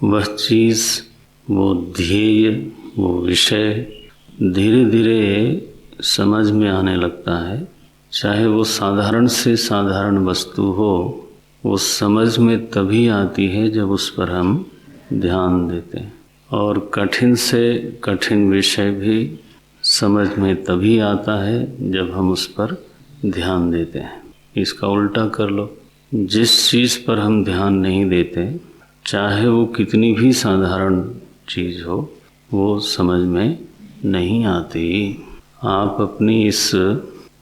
वह चीज़, वो ध्येय, वो विषय धीरे धीरे समझ में आने लगता है। चाहे वो साधारण से साधारण वस्तु हो, वो समझ में तभी आती है जब उस पर हम ध्यान देते हैं। और कठिन से कठिन विषय भी समझ में तभी आता है जब हम उस पर ध्यान देते हैं। इसका उल्टा कर लो, जिस चीज़ पर हम ध्यान नहीं देते, चाहे वो कितनी भी साधारण चीज़ हो, वो समझ में नहीं आती। आप अपनी इस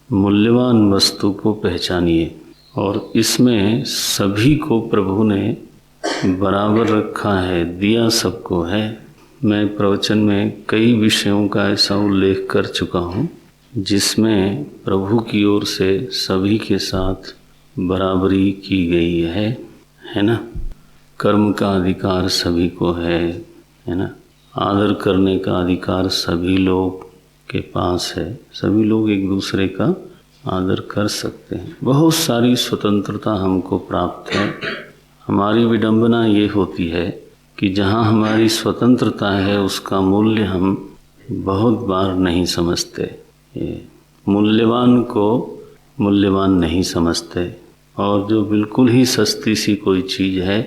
मूल्यवान वस्तु को पहचानिए, और इसमें सभी को प्रभु ने बराबर रखा है, दिया सबको है। मैं प्रवचन में कई विषयों का ऐसा उल्लेख कर चुका हूँ जिसमें प्रभु की ओर से सभी के साथ बराबरी की गई है ना। कर्म का अधिकार सभी को है ना। आदर करने का अधिकार सभी लोग के पास है, सभी लोग एक दूसरे का आदर कर सकते हैं। बहुत सारी स्वतंत्रता हमको प्राप्त है। हमारी विडंबना ये होती है कि जहाँ हमारी स्वतंत्रता है उसका मूल्य हम बहुत बार नहीं समझते। ये मूल्यवान को मूल्यवान नहीं समझते, और जो बिल्कुल ही सस्ती सी कोई चीज़ है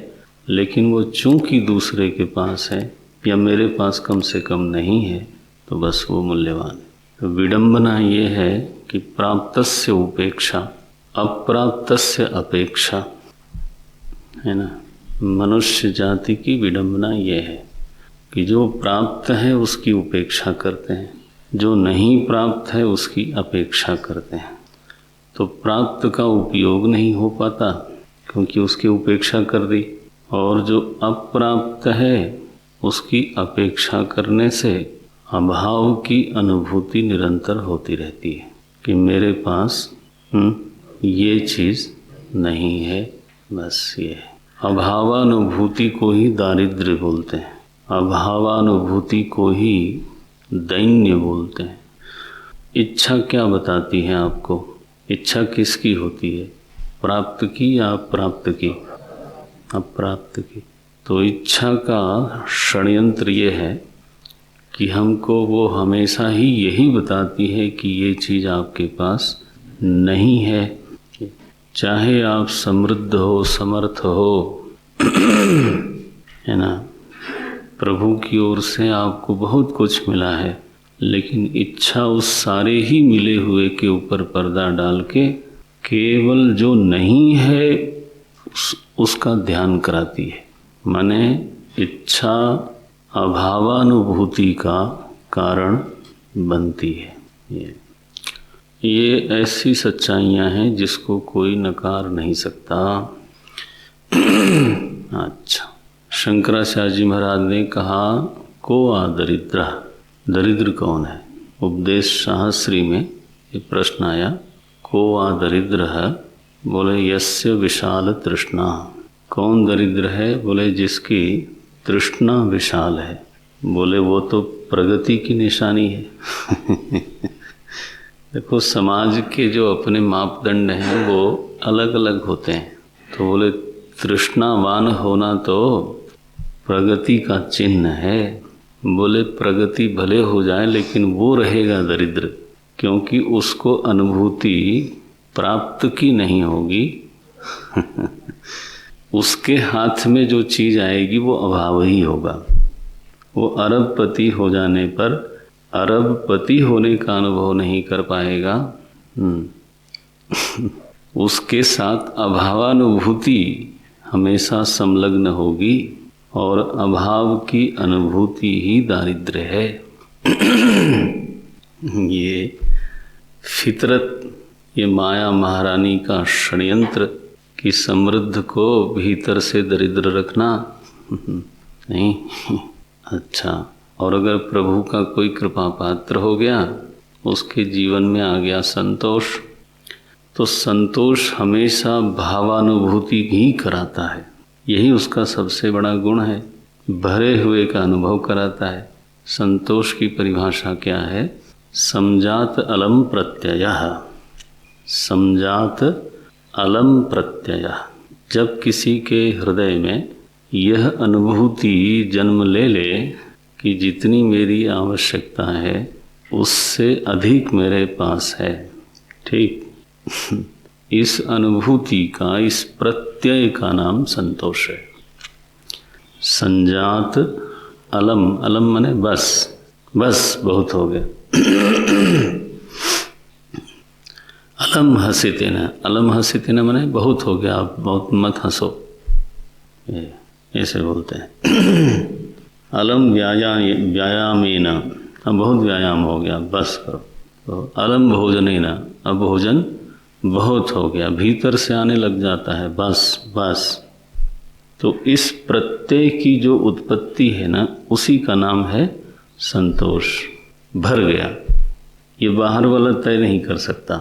लेकिन वो चूंकि दूसरे के पास है या मेरे पास कम से कम नहीं है, तो बस वो मूल्यवान है। तो विडंबना ये है कि प्राप्तस्य उपेक्षा, अप्राप्तस्य अपेक्षा, है ना। मनुष्य जाति की विडंबना ये है कि जो प्राप्त है उसकी उपेक्षा करते हैं, जो नहीं प्राप्त है उसकी अपेक्षा करते हैं। तो प्राप्त का उपयोग नहीं हो पाता क्योंकि उसकी उपेक्षा कर दी, और जो अप्राप्त है उसकी अपेक्षा करने से अभाव की अनुभूति निरंतर होती रहती है कि मेरे पास ये चीज़ नहीं है। बस ये अभावानुभूति को ही दारिद्र्य बोलते हैं, अभावानुभूति को ही दैन्य बोलते हैं। इच्छा क्या बताती है आपको? इच्छा किसकी होती है? प्राप्त की या अप्राप्त की? अप्राप्त की। तो इच्छा का षड्यंत्र ये है कि हमको वो हमेशा ही यही बताती है कि ये चीज़ आपके पास नहीं है। चाहे आप समृद्ध हो, समर्थ हो, है ना, प्रभु की ओर से आपको बहुत कुछ मिला है, लेकिन इच्छा उस सारे ही मिले हुए के ऊपर पर्दा डाल के केवल जो नहीं है उसका ध्यान कराती है। माने इच्छा अभावानुभूति का कारण बनती है। ये ऐसी सच्चाइयाँ हैं जिसको कोई नकार नहीं सकता। अच्छा, शंकराचार्य जी महाराज ने कहा, को आ दरिद्र, दरिद्र कौन है? उपदेश शास्त्री में ये प्रश्न आया, को आ दरिद्र है? बोले यस्य विशाल तृष्णा। कौन दरिद्र है? बोले जिसकी तृष्णा विशाल है। बोले वो तो प्रगति की निशानी है। देखो, समाज के जो अपने मापदंड हैं वो अलग अलग होते हैं। तो बोले तृष्णावान होना तो प्रगति का चिन्ह है। बोले प्रगति भले हो जाए लेकिन वो रहेगा दरिद्र, क्योंकि उसको अनुभूति प्राप्त की नहीं होगी। उसके हाथ में जो चीज़ आएगी वो अभाव ही होगा। वो अरबपति हो जाने पर अरबपति होने का अनुभव नहीं कर पाएगा। उसके साथ अभावानुभूति हमेशा संलग्न होगी, और अभाव की अनुभूति ही दारिद्र्य है। ये फितरत, ये माया महारानी का षड्यंत्र कि समृद्ध को भीतर से दरिद्र रखना नहीं। अच्छा, और अगर प्रभु का कोई कृपा पात्र हो गया, उसके जीवन में आ गया संतोष, तो संतोष हमेशा भावानुभूति ही कराता है। यही उसका सबसे बड़ा गुण है, भरे हुए का अनुभव कराता है। संतोष की परिभाषा क्या है? समजात अलम प्रत्ययः। समजात अलम प्रत्ययः, जब किसी के हृदय में यह अनुभूति जन्म ले ले कि जितनी मेरी आवश्यकता है उससे अधिक मेरे पास है। ठीक। इस अनुभूति का, इस प्रत्यय का नाम संतोष है। संजात अलम, अलम माने बस, बस बहुत हो गया। अलम हसितेन, अलम हसितेन माने बहुत हो गया, आप बहुत मत हंसो, ऐसे बोलते हैं। अलम व्यायामेन, अब बहुत व्यायाम हो गया, बस करो। तो अलम भोजनेन, अब भोजन बहुत हो गया, भीतर से आने लग जाता है, बस बस। तो इस प्रत्यय की जो उत्पत्ति है ना, उसी का नाम है संतोष। भर गया, ये बाहर वाला तय नहीं कर सकता।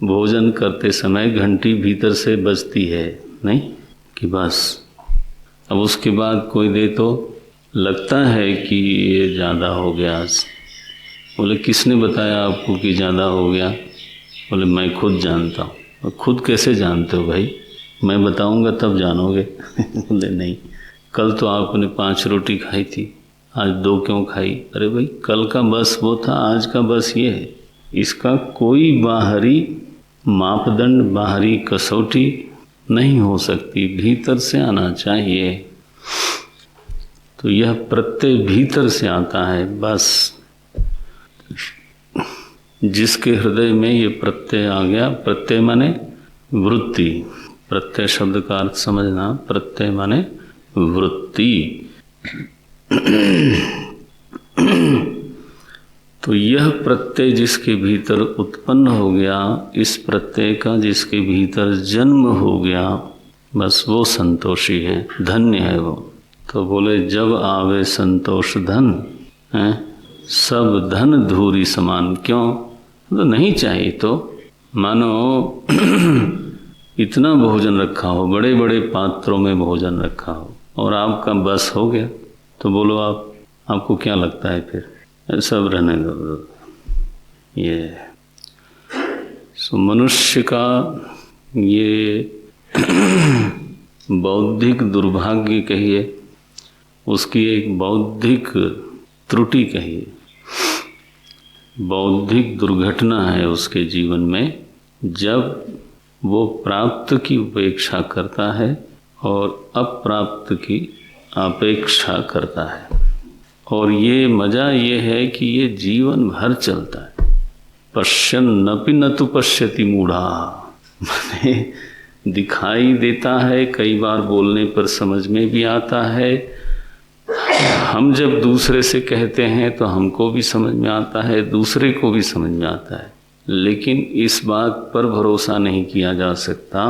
भोजन करते समय घंटी भीतर से बजती है नहीं कि बस। अब उसके बाद कोई दे तो लगता है कि ये ज़्यादा हो गया। बोले किसने बताया आपको कि ज़्यादा हो गया? बोले मैं खुद जानता हूँ। और खुद कैसे जानते हो भाई? मैं बताऊँगा तब जानोगे। बोले नहीं, कल तो आपने 5 रोटी खाई थी, आज 2 क्यों खाई? अरे भाई कल का बस वो था, आज का बस ये है। इसका कोई बाहरी मापदंड, बाहरी कसौटी नहीं हो सकती, भीतर से आना चाहिए। तो यह प्रत्यय भीतर से आता है बस। जिसके हृदय में ये प्रत्यय आ गया, प्रत्यय माने वृत्ति, प्रत्यय शब्द का अर्थ समझना, प्रत्यय माने वृत्ति। तो यह प्रत्यय जिसके भीतर उत्पन्न हो गया, इस प्रत्यय का जिसके भीतर जन्म हो गया, बस वो संतोषी है, धन्य है वो। तो बोले जब आवे संतोष धन है, सब धन धूरी समान। क्यों? तो नहीं चाहिए। तो मानो इतना भोजन रखा हो, बड़े बड़े पात्रों में भोजन रखा हो और आपका बस हो गया, तो बोलो आपको क्या लगता है फिर? सब रहने दो। ये मनुष्य का ये बौद्धिक दुर्भाग्य कहिए, उसकी एक बौद्धिक त्रुटि कहिए, बौद्धिक दुर्घटना है उसके जीवन में, जब वो प्राप्त की उपेक्षा करता है और अप्राप्त की अपेक्षा करता है। और ये मज़ा ये है कि ये जीवन भर चलता है। पश्यन् नपि न तु पश्यति मूढ़ा, माने दिखाई देता है, कई बार बोलने पर समझ में भी आता है। हम जब दूसरे से कहते हैं तो हमको भी समझ में आता है, दूसरे को भी समझ में आता है, लेकिन इस बात पर भरोसा नहीं किया जा सकता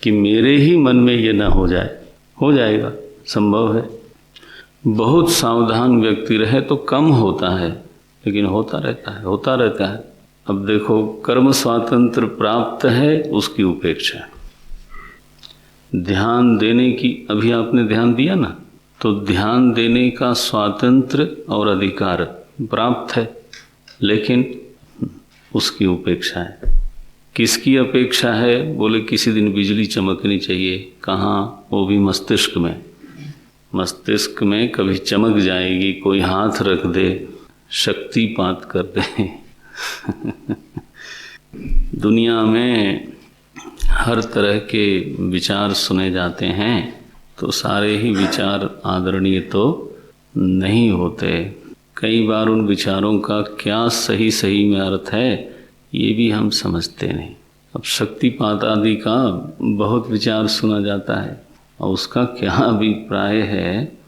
कि मेरे ही मन में ये ना हो जाए। हो जाएगा, संभव है। बहुत सावधान व्यक्ति रहे तो कम होता है, लेकिन होता रहता है, होता रहता है। अब देखो, कर्म स्वातंत्र प्राप्त है, उसकी उपेक्षा। ध्यान देने की, अभी आपने ध्यान दिया ना, तो ध्यान देने का स्वातंत्र और अधिकार प्राप्त है, लेकिन उसकी उपेक्षा है। किसकी अपेक्षा है? बोले किसी दिन बिजली चमकनी चाहिए। कहाँ? वो भी मस्तिष्क में। मस्तिष्क में कभी चमक जाएगी, कोई हाथ रख दे, शक्तिपात कर दे। दुनिया में हर तरह के विचार सुने जाते हैं, तो सारे ही विचार आदरणीय तो नहीं होते। कई बार उन विचारों का क्या सही सही में अर्थ है, ये भी हम समझते नहीं। अब शक्तिपात आदि का बहुत विचार सुना जाता है, और उसका क्या अभिप्राय है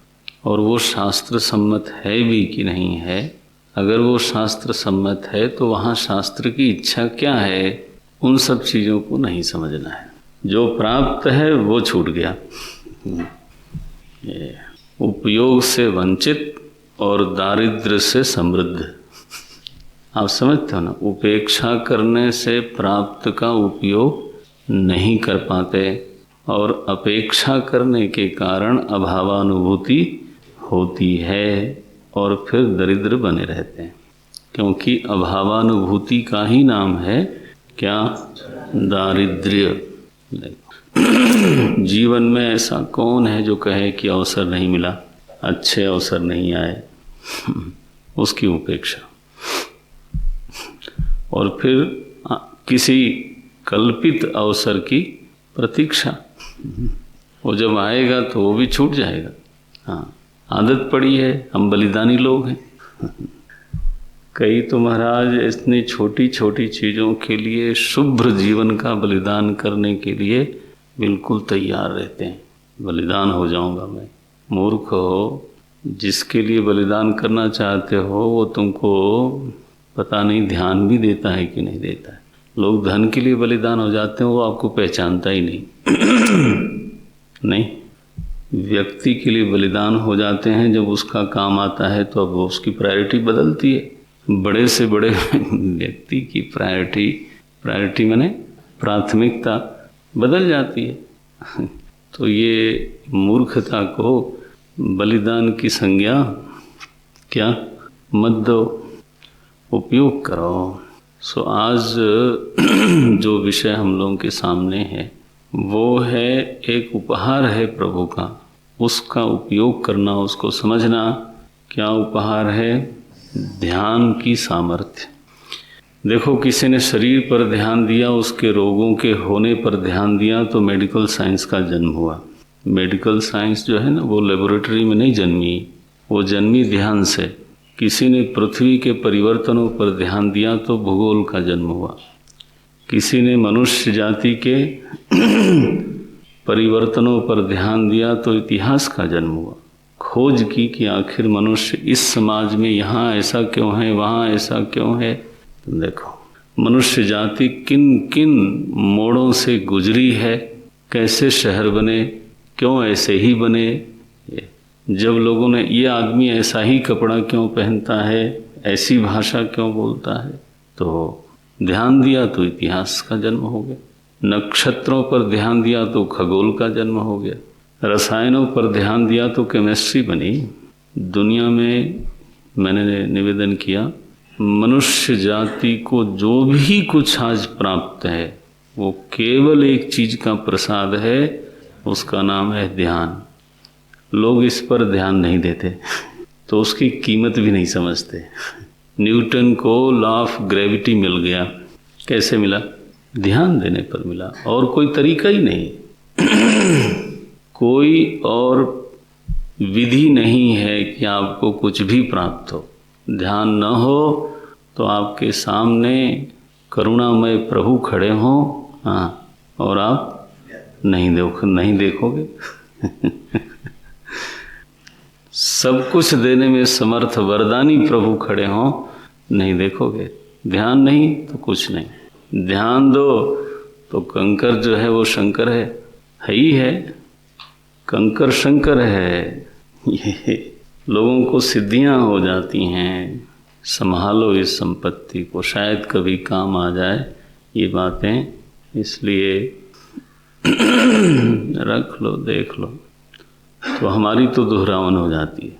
और वो शास्त्र सम्मत है भी कि नहीं है। अगर वो शास्त्र सम्मत है तो वहाँ शास्त्र की इच्छा क्या है, उन सब चीज़ों को नहीं समझना है। जो प्राप्त है वो छूट गया। ये उपयोग से वंचित और दारिद्र्य से समृद्ध। आप समझते हो ना, उपेक्षा करने से प्राप्त का उपयोग नहीं कर पाते, और अपेक्षा करने के कारण अभावानुभूति होती है और फिर दरिद्र बने रहते हैं। क्योंकि अभावानुभूति का ही नाम है क्या? दारिद्र्य। जीवन में ऐसा कौन है जो कहे कि अवसर नहीं मिला, अच्छे अवसर नहीं आए, उसकी उपेक्षा। और फिर किसी कल्पित अवसर की प्रतीक्षा, वो जब आएगा तो वो भी छूट जाएगा। हाँ, आदत पड़ी है, हम बलिदानी लोग हैं। कई तो महाराज इतनी छोटी छोटी चीज़ों के लिए, शुभ्र जीवन का बलिदान करने के लिए बिल्कुल तैयार रहते हैं। बलिदान हो जाऊंगा मैं। मूर्ख हो, जिसके लिए बलिदान करना चाहते हो वो तुमको पता नहीं ध्यान भी देता है कि नहीं देता है। लोग धन के लिए बलिदान हो जाते हैं, वो आपको पहचानता ही नहीं। नहीं, व्यक्ति के लिए बलिदान हो जाते हैं, जब उसका काम आता है तो अब उसकी प्रायोरिटी बदलती है। बड़े से बड़े व्यक्ति की प्रायोरिटी माने प्राथमिकता बदल जाती है। तो ये मूर्खता को बलिदान की संज्ञा क्या मत दो, उपयोग करो। सो आज जो विषय हम लोगों के सामने है वो है एक उपहार है प्रभु का, उसका उपयोग करना, उसको समझना। क्या उपहार है? ध्यान की सामर्थ्य। देखो, किसी ने शरीर पर ध्यान दिया, उसके रोगों के होने पर ध्यान दिया, तो मेडिकल साइंस का जन्म हुआ। मेडिकल साइंस जो है ना, वो लेबोरेटरी में नहीं जन्मी, वो जन्मी ध्यान से। किसी ने पृथ्वी के परिवर्तनों पर ध्यान दिया तो भूगोल का जन्म हुआ। किसी ने मनुष्य जाति के परिवर्तनों पर ध्यान दिया तो इतिहास का जन्म हुआ। खोज की कि आखिर मनुष्य इस समाज में यहाँ ऐसा क्यों है, वहाँ ऐसा क्यों है। तो देखो, मनुष्य जाति किन किन मोड़ों से गुजरी है, कैसे शहर बने, क्यों ऐसे ही बने। जब लोगों ने, ये आदमी ऐसा ही कपड़ा क्यों पहनता है, ऐसी भाषा क्यों बोलता है, तो ध्यान दिया तो इतिहास का जन्म हो गया। नक्षत्रों पर ध्यान दिया तो खगोल का जन्म हो गया। रसायनों पर ध्यान दिया तो केमिस्ट्री बनी। दुनिया में मैंने निवेदन किया, मनुष्य जाति को जो भी कुछ आज प्राप्त है वो केवल एक चीज का प्रसाद है, उसका नाम है ध्यान। लोग इस पर ध्यान नहीं देते तो उसकी कीमत भी नहीं समझते। न्यूटन को लॉ ऑफ ग्रेविटी मिल गया, कैसे मिला? ध्यान देने पर मिला, और कोई तरीका ही नहीं। कोई और विधि नहीं है कि आपको कुछ भी प्राप्त हो। ध्यान न हो तो आपके सामने करुणामय प्रभु खड़े हों, हाँ, और आप नहीं देखोगे। सब कुछ देने में समर्थ वरदानी प्रभु खड़े हों, नहीं देखोगे। ध्यान नहीं तो कुछ नहीं। ध्यान दो तो कंकर जो है वो शंकर है ही है, कंकर शंकर है। ये लोगों को सिद्धियां हो जाती हैं। संभालो इस संपत्ति को, शायद कभी काम आ जाए ये बातें, इसलिए रख लो, देख लो। तो हमारी तो दोहरावन हो जाती है,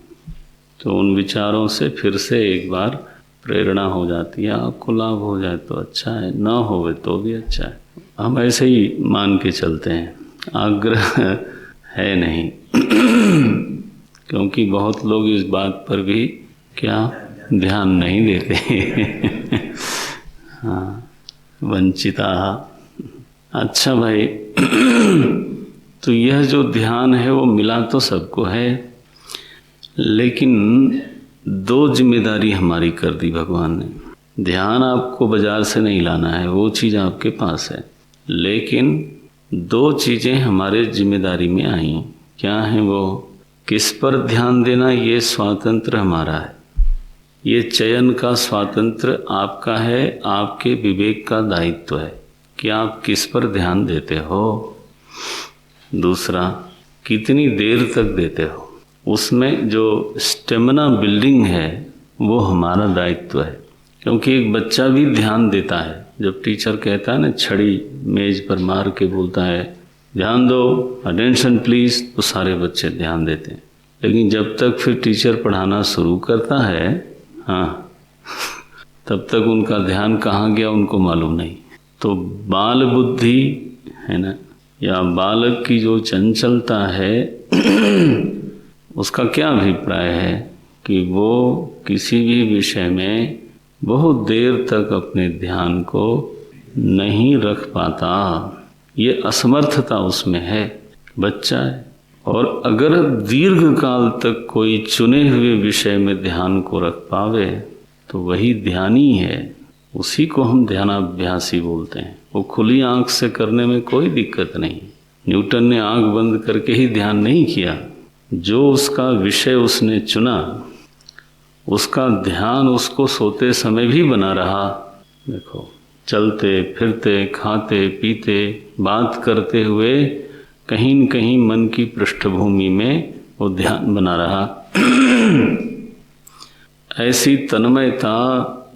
तो उन विचारों से फिर से एक बार प्रेरणा हो जाती है। आपको लाभ हो जाए तो अच्छा है, ना होवे तो भी अच्छा है। हम ऐसे ही मान के चलते हैं, आग्रह है नहीं। क्योंकि बहुत लोग इस बात पर भी क्या ध्यान नहीं देते। हाँ, वंचिता। अच्छा भाई, तो यह जो ध्यान है वो मिला तो सबको है, लेकिन दो जिम्मेदारी हमारी कर दी भगवान ने। ध्यान आपको बाजार से नहीं लाना है, वो चीज़ आपके पास है, लेकिन दो चीज़ें हमारे जिम्मेदारी में आई। क्या हैं वो? किस पर ध्यान देना, ये स्वातंत्र हमारा है। ये चयन का स्वातंत्र आपका है, आपके विवेक का दायित्व है कि आप किस पर ध्यान देते हो। दूसरा, कितनी देर तक देते हो, उसमें जो स्टेमिना बिल्डिंग है वो हमारा दायित्व है। क्योंकि एक बच्चा भी ध्यान देता है, जब टीचर कहता है ना, छड़ी मेज पर मार के बोलता है ध्यान दो, अटेंशन प्लीज, तो सारे बच्चे ध्यान देते हैं। लेकिन जब तक फिर टीचर पढ़ाना शुरू करता है, हाँ, तब तक उनका ध्यान कहाँ गया उनको मालूम नहीं। तो बाल बुद्धि है ना, या बालक की जो चंचलता है उसका क्या अभिप्राय है कि वो किसी भी विषय में बहुत देर तक अपने ध्यान को नहीं रख पाता। ये असमर्थता उसमें है, बच्चा है। और अगर दीर्घ काल तक कोई चुने हुए विषय में ध्यान को रख पावे तो वही ध्यानी है, उसी को हम ध्यानाभ्यासी बोलते हैं। वो खुली आंख से करने में कोई दिक्कत नहीं। न्यूटन ने आंख बंद करके ही ध्यान नहीं किया, जो उसका विषय उसने चुना उसका ध्यान उसको सोते समय भी बना रहा। देखो, चलते फिरते, खाते पीते, बात करते हुए कहीं न कहीं मन की पृष्ठभूमि में वो ध्यान बना रहा। ऐसी तन्मयता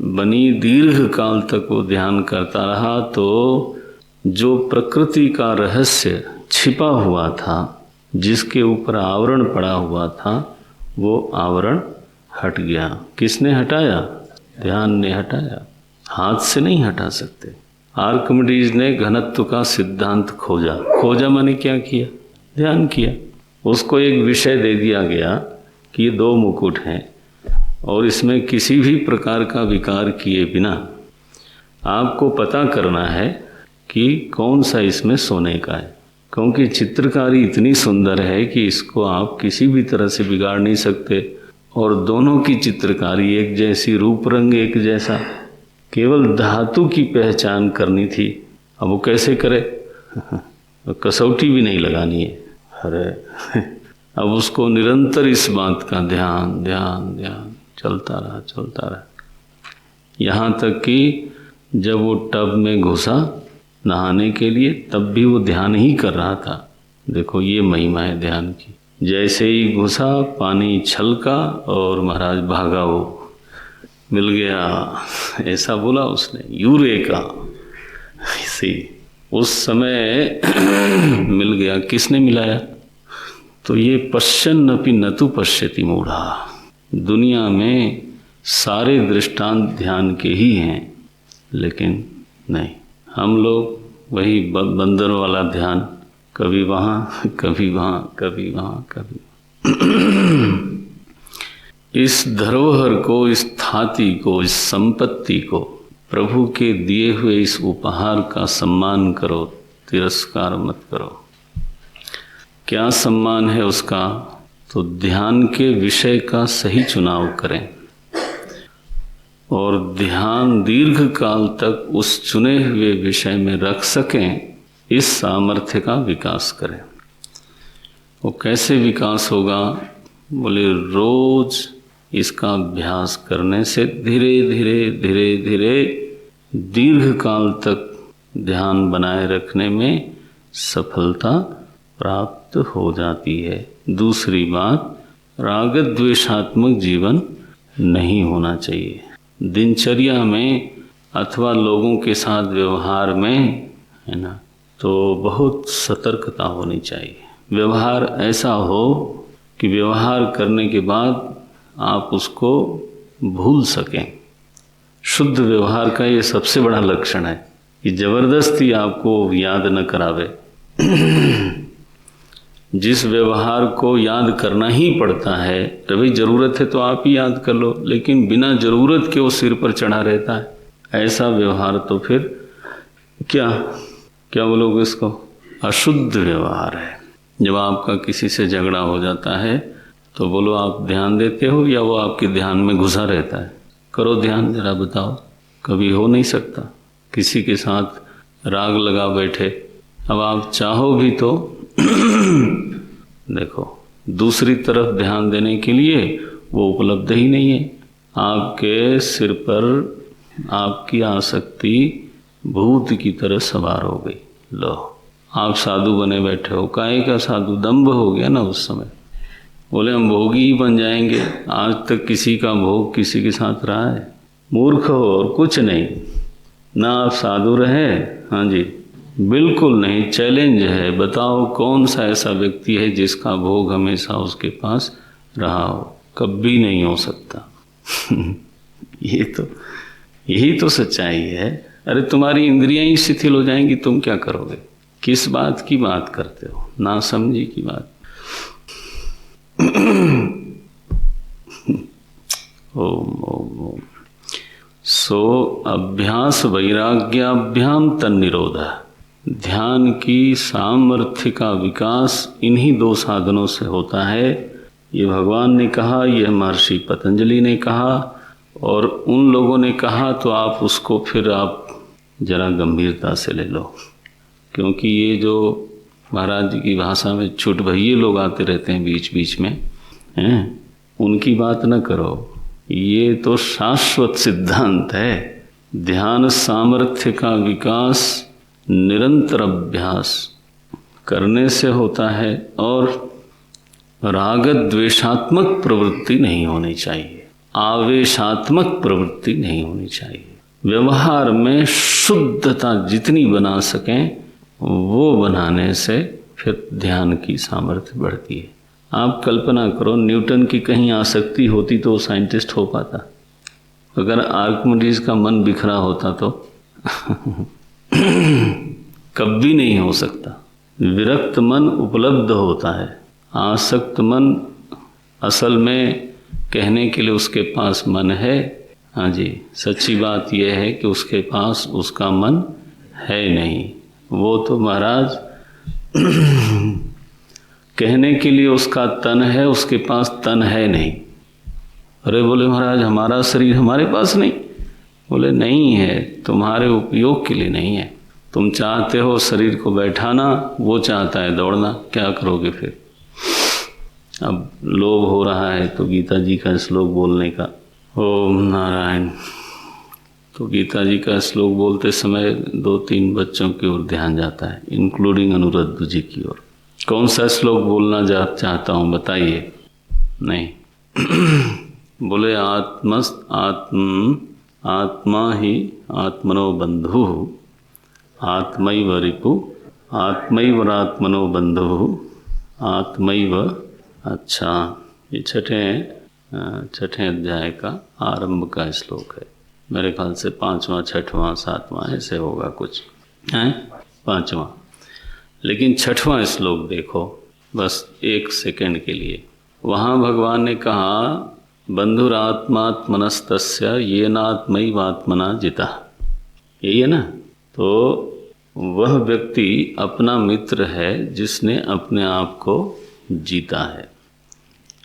बनी, दीर्घ काल तक वो ध्यान करता रहा तो जो प्रकृति का रहस्य छिपा हुआ था, जिसके ऊपर आवरण पड़ा हुआ था, वो आवरण हट गया। किसने हटाया? ध्यान ने हटाया। हाथ से नहीं हटा सकते। आर्किमिडीज ने घनत्व का सिद्धांत खोजा। खोजा माने क्या किया? ध्यान किया। उसको एक विषय दे दिया गया कि ये दो मुकुट हैं और इसमें किसी भी प्रकार का विकार किए बिना आपको पता करना है कि कौन सा इसमें सोने का है, क्योंकि चित्रकारी इतनी सुंदर है कि इसको आप किसी भी तरह से बिगाड़ नहीं सकते। और दोनों की चित्रकारी एक जैसी, रूप रंग एक जैसा, केवल धातु की पहचान करनी थी। अब वो कैसे करे? कसौटी भी नहीं लगानी है। अरे अब उसको निरंतर इस बात का ध्यान ध्यान ध्यान चलता रहा। यहाँ तक कि जब वो टब में घुसा नहाने के लिए, तब भी वो ध्यान ही कर रहा था। देखो, ये महिमा है ध्यान की। जैसे ही घुसा, पानी छलका और महाराज भागा, वो मिल गया, ऐसा बोला उसने, यूरेका। इसी उस समय मिल गया। किसने मिलाया? तो ये पश्यन्नपि न तु पश्यति मूढ़ा। दुनिया में सारे दृष्टांत ध्यान के ही हैं, लेकिन नहीं, हम लोग वही बंदर वाला ध्यान, कभी वहाँ कभी वहाँ, कभी वहाँ कभी। इस धरोहर को, इस थाती को, इस संपत्ति को, प्रभु के दिए हुए इस उपहार का सम्मान करो, तिरस्कार मत करो। क्या सम्मान है उसका? तो ध्यान के विषय का सही चुनाव करें और ध्यान दीर्घ काल तक उस चुने हुए विषय में रख सकें, इस सामर्थ्य का विकास करें। वो कैसे विकास होगा? बोले, रोज इसका अभ्यास करने से धीरे धीरे धीरे धीरे दीर्घ काल तक ध्यान बनाए रखने में सफलता प्राप्त हो जाती है। दूसरी बात, राग द्वेषात्मक जीवन नहीं होना चाहिए। दिनचर्या में अथवा लोगों के साथ व्यवहार में, है ना, तो बहुत सतर्कता होनी चाहिए। व्यवहार ऐसा हो कि व्यवहार करने के बाद आप उसको भूल सकें। शुद्ध व्यवहार का ये सबसे बड़ा लक्षण है कि जबरदस्ती आपको याद न करावे। जिस व्यवहार को याद करना ही पड़ता है, तो भाई ज़रूरत है तो आप ही याद कर लो, लेकिन बिना ज़रूरत के वो सिर पर चढ़ा रहता है, ऐसा व्यवहार तो फिर क्या बोलोगे इसको? अशुद्ध व्यवहार है। जब आपका किसी से झगड़ा हो जाता है तो बोलो, आप ध्यान देते हो या वो आपके ध्यान में घुसा रहता है? करो ध्यान, जरा बताओ। कभी हो नहीं सकता। किसी के साथ राग लगा बैठे, अब आप चाहो भी तो देखो, दूसरी तरफ ध्यान देने के लिए वो उपलब्ध ही नहीं है। आपके सिर पर आपकी आसक्ति भूत की तरह सवार हो गई। लो, आप साधु बने बैठे हो। काहे का साधु? दंभ हो गया ना उस समय। बोले हम भोगी ही बन जाएंगे। आज तक किसी का भोग किसी के साथ रहा है? मूर्ख हो और कुछ नहीं। ना आप साधु रहे, हाँ जी, बिल्कुल नहीं। चैलेंज है, बताओ कौन सा ऐसा व्यक्ति है जिसका भोग हमेशा उसके पास रहा हो? कभी नहीं हो सकता। यही तो सच्चाई है। अरे तुम्हारी इंद्रियां ही शिथिल हो जाएंगी, तुम क्या करोगे? किस बात की बात करते हो? ना समझी की बात। ओम ओम ओम। सो अभ्यास वैराग्याभ्याम तन्निरोध। ध्यान की सामर्थ्य का विकास इन्हीं दो साधनों से होता है। ये भगवान ने कहा, यह महर्षि पतंजलि ने कहा, और उन लोगों ने कहा तो आप उसको फिर आप जरा गंभीरता से ले लो, क्योंकि ये जो महाराज जी की भाषा में छुट भइये लोग आते रहते हैं बीच बीच में, हैं, उनकी बात न करो। ये तो शाश्वत सिद्धांत है। ध्यान सामर्थ्य का विकास निरंतर अभ्यास करने से होता है, और राग द्वेषात्मक प्रवृत्ति नहीं होनी चाहिए, आवेशात्मक प्रवृत्ति नहीं होनी चाहिए। व्यवहार में शुद्धता जितनी बना सकें वो बनाने से फिर ध्यान की सामर्थ्य बढ़ती है। आप कल्पना करो, न्यूटन की कहीं आसक्ति होती तो वो साइंटिस्ट हो पाता? अगर आर्किमिडीज का मन बिखरा होता तो कभी नहीं हो सकता। विरक्त मन उपलब्ध होता है, आसक्त मन असल में कहने के लिए उसके पास मन है। हाँ जी, सच्ची बात यह है कि उसके पास उसका मन है नहीं। वो तो महाराज कहने के लिए उसका तन है, उसके पास तन है नहीं। अरे बोले महाराज हमारा शरीर हमारे पास नहीं। बोले नहीं है, तुम्हारे उपयोग के लिए नहीं है। तुम चाहते हो शरीर को बैठाना, वो चाहता है दौड़ना, क्या करोगे फिर? अब लोभ हो रहा है तो गीता जी का श्लोक बोलने का, ओम नारायण। तो गीता जी का श्लोक बोलते समय 2-3 बच्चों की ओर ध्यान जाता है, इंक्लूडिंग अनुरुद्ध जी की ओर। कौन सा श्लोक बोलना चाहता हूँ बताइए? नहीं बोले आत्मा ही आत्मनो बंधु, आत्मैव रिपु, आत्मैवरात्मनो बंधु, आत्मैव। अच्छा, ये छठे अध्याय का आरंभ का श्लोक है। मेरे ख्याल से 5वां, 6वां, 7वां ऐसे होगा कुछ, हैं 5वां। लेकिन 6वां श्लोक देखो बस 1 सेकंड के लिए। वहाँ भगवान ने कहा बंधुरात्मात्मनस्तस्य येनात्मैवात्मना जिता। यही है ना? तो वह व्यक्ति अपना मित्र है जिसने अपने आप को जीता है।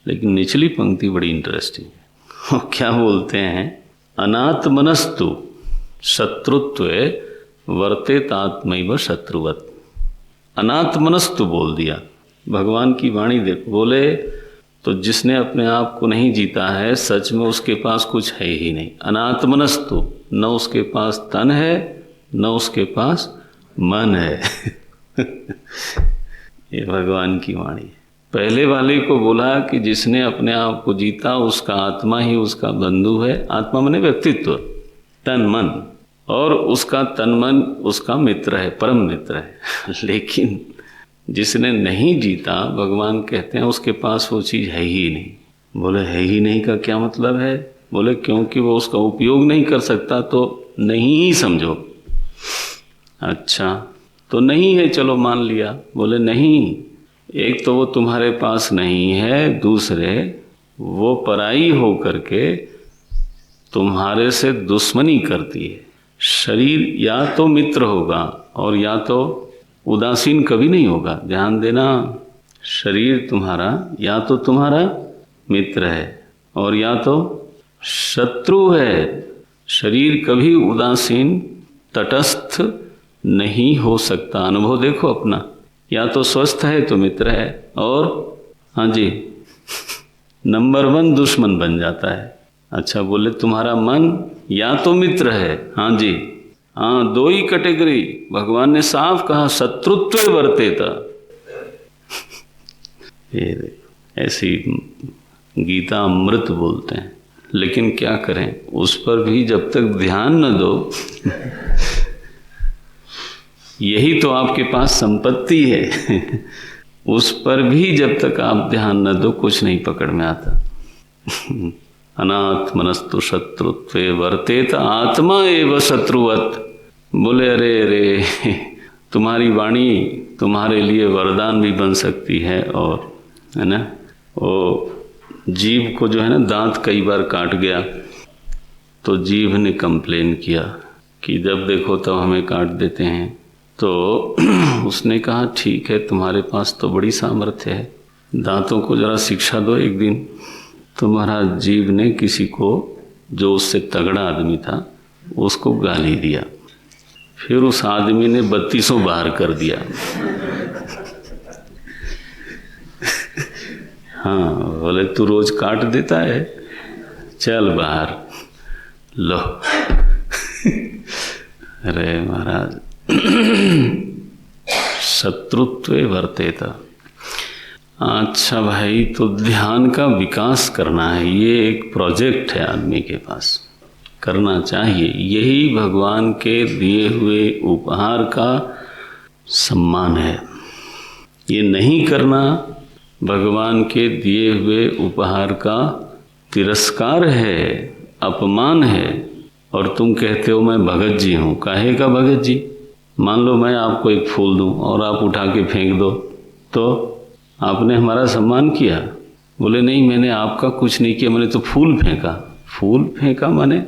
लेकिन निचली पंक्ति बड़ी इंटरेस्टिंग है। वो क्या बोलते हैं? अनात्मनस्तु शत्रुत्वे वर्तेतात्मैव शत्रुवत्। अनात्मनस्तु बोल दिया। भगवान की वाणी देखो, बोले तो जिसने अपने आप को नहीं जीता है सच में उसके पास कुछ है ही नहीं। अनात्मनस्तु, न उसके पास तन है न उसके पास मन है। ये भगवान की वाणी है। पहले वाले को बोला कि जिसने अपने आप को जीता उसका आत्मा ही उसका बंधु है। आत्मा माने व्यक्तित्व, तन मन, और उसका तन मन उसका मित्र है, परम मित्र है। लेकिन जिसने नहीं जीता, भगवान कहते हैं उसके पास वो चीज़ है ही नहीं। बोले है ही नहीं का क्या मतलब है? बोले क्योंकि वो उसका उपयोग नहीं कर सकता, तो नहीं ही समझो। अच्छा, तो नहीं है, चलो मान लिया। बोले नहीं, एक तो वो तुम्हारे पास नहीं है, दूसरे वो पराई हो करके तुम्हारे से दुश्मनी करती है। शरीर या तो मित्र होगा और या तो उदासीन कभी नहीं होगा। ध्यान देना, शरीर तुम्हारा या तो तुम्हारा मित्र है और या तो शत्रु है। शरीर कभी उदासीन तटस्थ नहीं हो सकता। अनुभव देखो अपना, या तो स्वस्थ है तो मित्र है, और हाँ जी नंबर 1 दुश्मन बन जाता है। अच्छा, बोले तुम्हारा मन या तो मित्र है, हाँ जी, हाँ 2 ही कैटेगरी। भगवान ने साफ कहा शत्रुत्व वर्तेता। ये ऐसी गीता अमृत बोलते हैं। लेकिन क्या करें, उस पर भी जब तक ध्यान न दो यही तो आपके पास संपत्ति है। उस पर भी जब तक आप ध्यान न दो कुछ नहीं पकड़ में आता। अनात्मनस्तु शत्रुत्वे वर्तेत आत्मा एव शत्रुवत्। बोले अरे तुम्हारी वाणी तुम्हारे लिए वरदान भी बन सकती है। और है ना, वो जीभ को जो है ना, दांत कई बार काट गया तो जीभ ने कंप्लेन किया कि जब देखो तब हमें काट देते हैं। तो उसने कहा ठीक है, तुम्हारे पास तो बड़ी सामर्थ्य है, दांतों को जरा शिक्षा दो एक दिन। तो महाराज जीभ ने किसी को, जो उससे तगड़ा आदमी था, उसको गाली दिया। फिर उस आदमी ने 32 बाहर कर दिया। हाँ, बोले तू रोज काट देता है, चल बाहर लो। अरे महाराज, शत्रुत्व वर्तेत। अच्छा भाई, तो ध्यान का विकास करना है, ये एक प्रोजेक्ट है आदमी के पास, करना चाहिए। यही भगवान के दिए हुए उपहार का सम्मान है। ये नहीं करना भगवान के दिए हुए उपहार का तिरस्कार है, अपमान है। और तुम कहते हो मैं भगत जी हूँ। काहे का भगत जी? मान लो मैं आपको एक फूल दूँ और आप उठा के फेंक दो, तो आपने हमारा सम्मान किया। बोले नहीं, मैंने आपका कुछ नहीं किया, मैंने तो फूल फेंका। फूल फेंका माने,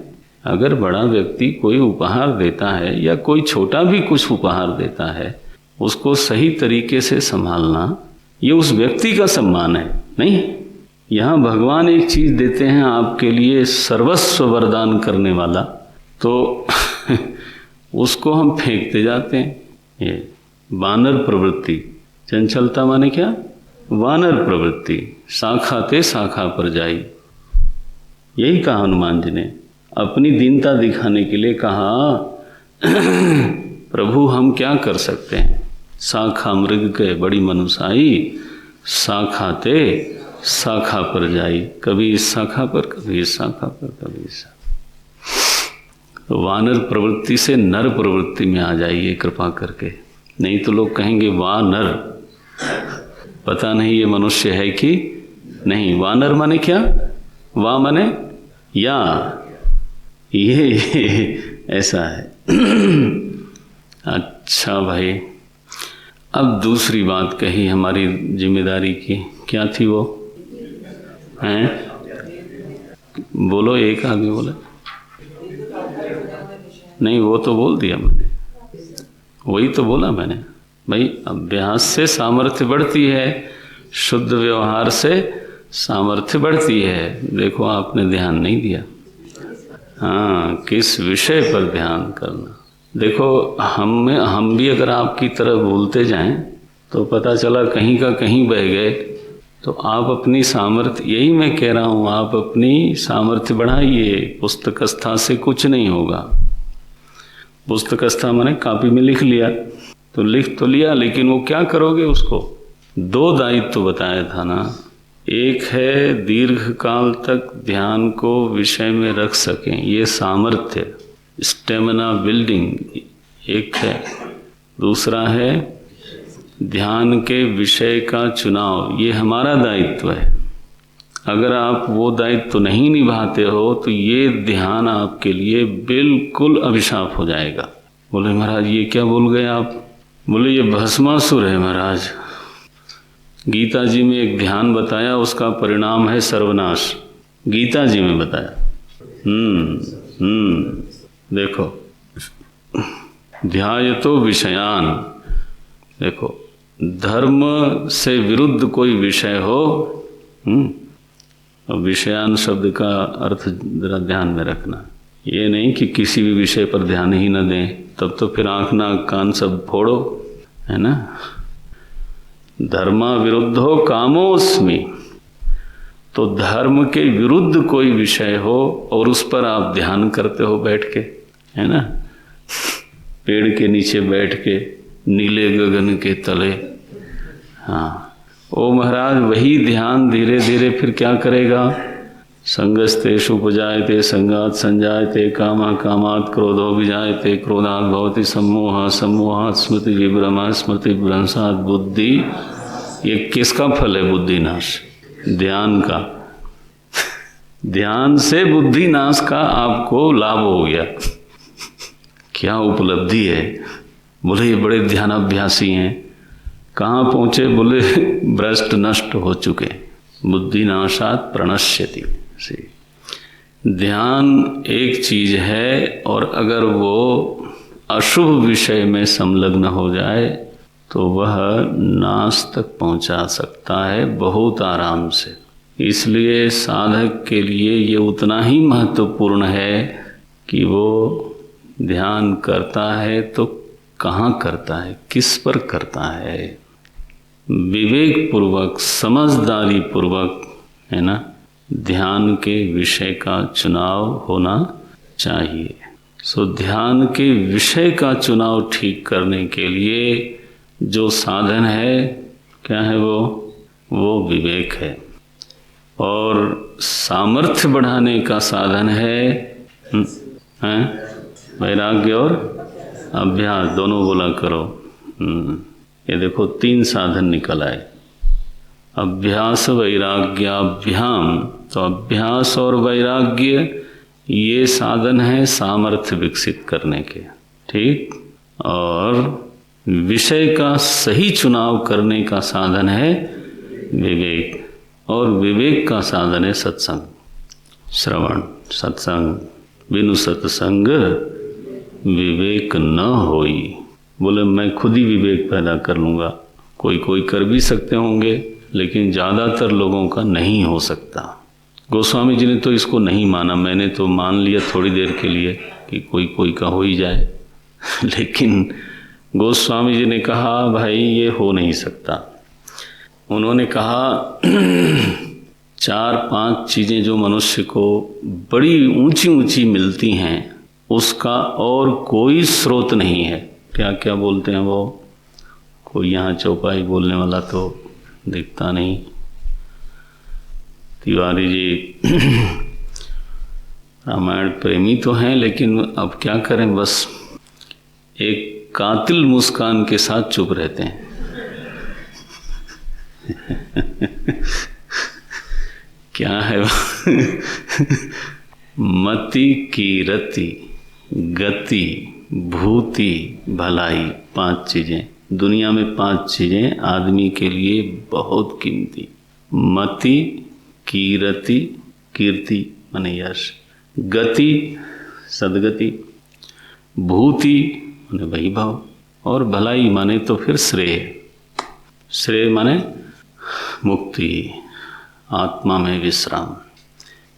अगर बड़ा व्यक्ति कोई उपहार देता है या कोई छोटा भी कुछ उपहार देता है, उसको सही तरीके से संभालना, ये उस व्यक्ति का सम्मान है। नहीं, यहाँ भगवान एक चीज़ देते हैं आपके लिए, सर्वस्व वरदान करने वाला, तो उसको हम फेंकते जाते हैं। ये वानर प्रवृत्ति, चंचलता माने क्या? वानर प्रवृत्ति, शाखा ते शाखा पर जाई। यही कहा हनुमान जी ने, अपनी दीनता दिखाने के लिए कहा प्रभु हम क्या कर सकते हैं। शाखा मृग के बड़ी मनुसाई, शाखा ते शाखा पर जाई। कभी इस शाखा पर, कभी इस शाखा पर, कभी इस शाखा। तो वानर प्रवृत्ति से नर प्रवृत्ति में आ जाइए कृपा करके, नहीं तो लोग कहेंगे वाह नर, पता नहीं ये मनुष्य है कि नहीं। वानर माने क्या? वाह माने या, ये ऐसा है। अच्छा भाई, अब दूसरी बात कही हमारी जिम्मेदारी की, क्या थी वो? हैं? बोलो, एक आदमी बोला नहीं, वो तो बोल दिया मैंने, वही तो बोला मैंने भाई। अभ्यास से सामर्थ्य बढ़ती है, शुद्ध व्यवहार से सामर्थ्य बढ़ती है। देखो आपने ध्यान नहीं दिया। हाँ, किस विषय पर ध्यान करना। देखो हम भी अगर आपकी तरह बोलते जाएं तो पता चला कहीं का कहीं बह गए, तो आप अपनी सामर्थ्य, यही मैं कह रहा हूँ, आप अपनी सामर्थ्य बढ़ाइए। पुस्तकस्था से कुछ नहीं होगा। पुस्तकस्था माने कॉपी में लिख लिया, तो लिख तो लिया, लेकिन वो क्या करोगे उसको? 2 दायित्व बताया था ना। एक है दीर्घ काल तक ध्यान को विषय में रख सकें, ये सामर्थ्य, स्टेमिना बिल्डिंग एक है। दूसरा है ध्यान के विषय का चुनाव, ये हमारा दायित्व है। अगर आप वो दायित्व नहीं निभाते हो तो ये ध्यान आपके लिए बिल्कुल अभिशाप हो जाएगा। बोले महाराज ये क्या बोल गए आप? बोले ये भस्मासुर है महाराज। गीता जी में एक ध्यान बताया, उसका परिणाम है सर्वनाश। गीता जी में बताया। देखो, ध्यायतो विषयान। देखो, धर्म से विरुद्ध कोई विषय हो, विषयान शब्द का अर्थ जरा ध्यान में रखना। ये नहीं कि किसी भी विषय पर ध्यान ही न दें, तब तो फिर आँख नाक कान सब फोड़ो, है ना। धर्मा विरुद्धो कामोस्मि, तो धर्म के विरुद्ध कोई विषय हो और उस पर आप ध्यान करते हो बैठ के, है ना, पेड़ के नीचे बैठ के, नीले गगन के तले। हाँ, ओ महाराज वही ध्यान धीरे धीरे फिर क्या करेगा? संगस्तेषु उपजायते संगात संजायते कामा कामात् क्रोधो विजायते क्रोधात् भवति सम्मोहः सम्मोहात् स्मृति विभ्रमः स्मृति भ्रंशात् बुद्धि। ये किसका फल है? बुद्धि नाश। ध्यान का। ध्यान से बुद्धि नाश का आपको लाभ हो गया। क्या उपलब्धि है, बोले ये बड़े ध्यानाभ्यासी हैं। कहाँ पहुँचे? बोले भ्रष्ट नष्ट हो चुके, बुद्धि नाशात प्रणश्यति। ध्यान एक चीज है, और अगर वो अशुभ विषय में संलग्न हो जाए तो वह नाश तक पहुंचा सकता है बहुत आराम से। इसलिए साधक के लिए ये उतना ही महत्वपूर्ण है कि वो ध्यान करता है तो कहाँ करता है, किस पर करता है। विवेक पूर्वक, समझदारी पूर्वक, है ना, ध्यान के विषय का चुनाव होना चाहिए। सो ध्यान के विषय का चुनाव ठीक करने के लिए जो साधन है, क्या है वो विवेक है। और सामर्थ्य बढ़ाने का साधन है वैराग्य और अभ्यास, दोनों बोला करो। ये देखो 3 साधन निकल आए, अभ्यास वैराग्याभ्याम। तो अभ्यास और वैराग्य ये साधन है सामर्थ्य विकसित करने के, ठीक। और विषय का सही चुनाव करने का साधन है विवेक, और विवेक का साधन है सत्संग, श्रवण। सत्संग बिनु सत्संग विवेक न होई। बोले मैं खुद ही विवेक पैदा कर लूँगा, कोई कर भी सकते होंगे, लेकिन ज़्यादातर लोगों का नहीं हो सकता। गोस्वामी जी ने तो इसको नहीं माना, मैंने तो मान लिया थोड़ी देर के लिए कि कोई का हो ही जाए। लेकिन गोस्वामी जी ने कहा भाई ये हो नहीं सकता। उन्होंने कहा 4-5 चीज़ें जो मनुष्य को बड़ी ऊंची ऊंची मिलती हैं, उसका और कोई स्रोत नहीं है। क्या क्या बोलते हैं वो, कोई यहाँ चौपाई बोलने वाला तो दिखता नहीं। तिवारी जी रामायण प्रेमी तो हैं, लेकिन अब क्या करें, बस एक कातिल मुस्कान के साथ चुप रहते हैं। क्या है मति कीरति गति भूति भलाई, 5 चीजें दुनिया में, 5 चीजें आदमी के लिए बहुत कीमती। मति, कीरति, कीर्ति माने यश, गति सदगति, भूति माने वैभव, और भलाई माने तो फिर श्रेय। श्रेय माने मुक्ति, आत्मा में विश्राम।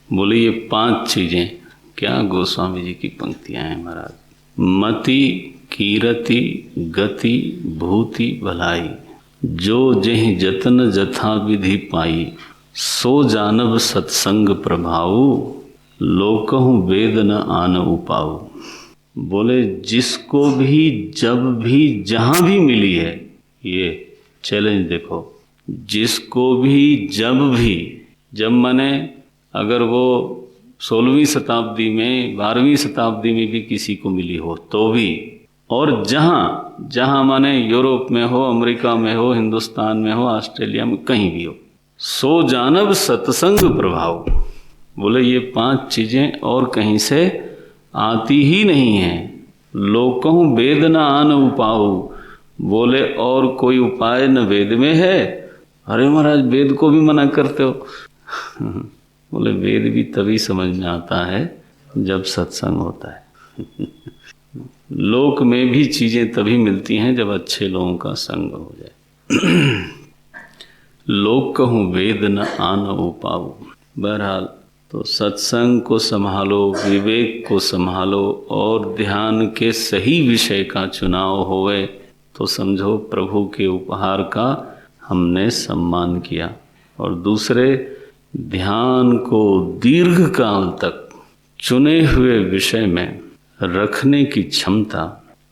बोले ये 5 चीजें, क्या गोस्वामी जी की पंक्तियां हैं महाराज। मति कीरति गति भूति भलाई, जो जेहि जतन जथा विधि पाई, सो जानब सत्संग प्रभाऊ, लोकहु वेद न आन उपाऊ। बोले जिसको भी जब भी जहां भी मिली है, ये चैलेंज देखो, जिसको भी जब भी, जब माने अगर वो 16वीं शताब्दी में 12वीं शताब्दी में भी किसी को मिली हो तो भी, और जहाँ जहाँ माने यूरोप में हो, अमेरिका में हो, हिंदुस्तान में हो, ऑस्ट्रेलिया में, कहीं भी हो, सो जानब सत्संग प्रभाव। बोले ये 5 चीजें और कहीं से आती ही नहीं हैं। लोकहु वेद न आन उपाऊ। बोले और कोई उपाय न वेद में है। अरे महाराज वेद को भी मना करते हो। बोले वेद भी तभी समझ में आता है जब सत्संग होता है। लोक में भी चीजें तभी मिलती हैं जब अच्छे लोगों का संग हो जाए। लोक कहूँ वेद न आन उपाऊ। बहरहाल तो सत्संग को संभालो, विवेक को संभालो, और ध्यान के सही विषय का चुनाव होवे तो समझो प्रभु के उपहार का हमने सम्मान किया। और दूसरे, ध्यान को दीर्घ काल तक चुने हुए विषय में रखने की क्षमता,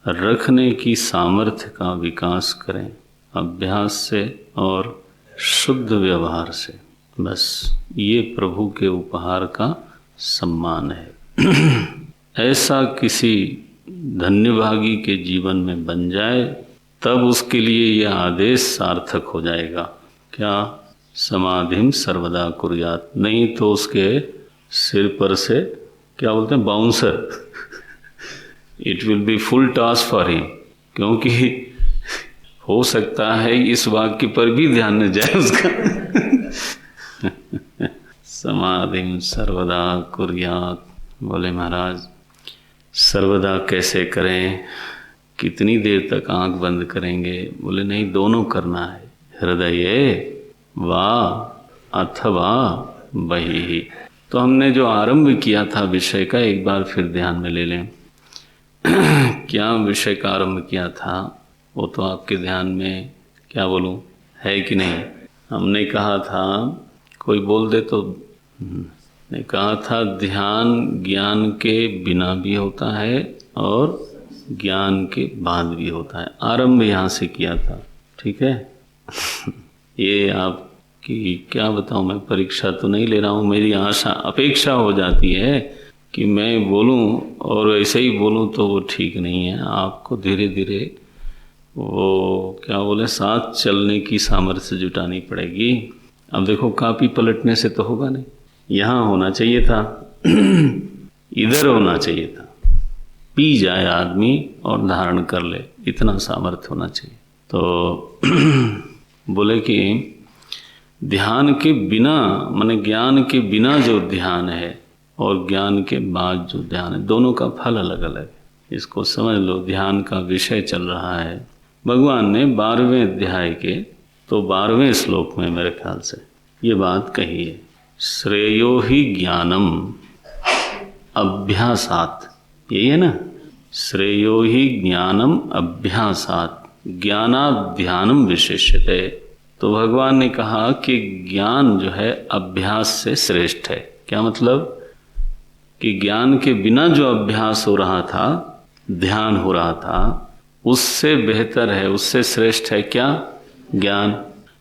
रखने की सामर्थ्य का विकास करें, अभ्यास से और शुद्ध व्यवहार से। बस ये प्रभु के उपहार का सम्मान है। ऐसा किसी धन्यभागी के जीवन में बन जाए तब उसके लिए यह आदेश सार्थक हो जाएगा। क्या? समाधिम सर्वदा कुर्यात। नहीं तो उसके सिर पर से क्या बोलते हैं, bouncer. It will be full task for him, क्योंकि हो सकता है इस वाक्य पर भी ध्यान न जाए उसका। समाधिं सर्वदा कुर्यात्। बोले महाराज सर्वदा कैसे करें, कितनी देर तक आंख बंद करेंगे? बोले नहीं, दोनों करना है, हृदये वा अथवा बहिः। तो हमने जो आरंभ किया था विषय का एक बार फिर ध्यान में ले लें। क्या विषय का आरंभ किया था वो तो आपके ध्यान में, क्या बोलूं, है कि नहीं? हमने कहा था, कोई बोल दे तो, ने कहा था ध्यान ज्ञान के बिना भी होता है और ज्ञान के बाद भी होता है। आरंभ यहाँ से किया था, ठीक है। ये आपकी क्या बताऊँ, मैं परीक्षा तो नहीं ले रहा हूँ, मेरी आशा अपेक्षा हो जाती है कि मैं बोलूं और ऐसे ही बोलूं तो वो ठीक नहीं है। आपको धीरे धीरे वो क्या बोले, साथ चलने की सामर्थ्य जुटानी पड़ेगी। अब देखो कापी पलटने से तो होगा नहीं, यहाँ होना चाहिए था, इधर होना चाहिए था, पी जाए आदमी और धारण कर ले, इतना सामर्थ्य होना चाहिए। तो बोले कि ध्यान के बिना, माने ज्ञान के बिना जो ध्यान है और ज्ञान के बाद जो ध्यान है, दोनों का फल अलग अलग है। इसको समझ लो। ध्यान का विषय चल रहा है, भगवान ने 12वें अध्याय के तो 12वें श्लोक में मेरे ख्याल से ये बात कही है, श्रेयो ही ज्ञानम अभ्यासात्। यही है ना, श्रेयो ही ज्ञानम अभ्यासात् ज्ञानात् ध्यानम विशेष्यते। तो भगवान ने कहा कि ज्ञान जो है अभ्यास से श्रेष्ठ है। क्या मतलब? कि ज्ञान के बिना जो अभ्यास हो रहा था, ध्यान हो रहा था, उससे बेहतर है, उससे श्रेष्ठ है क्या? ज्ञान।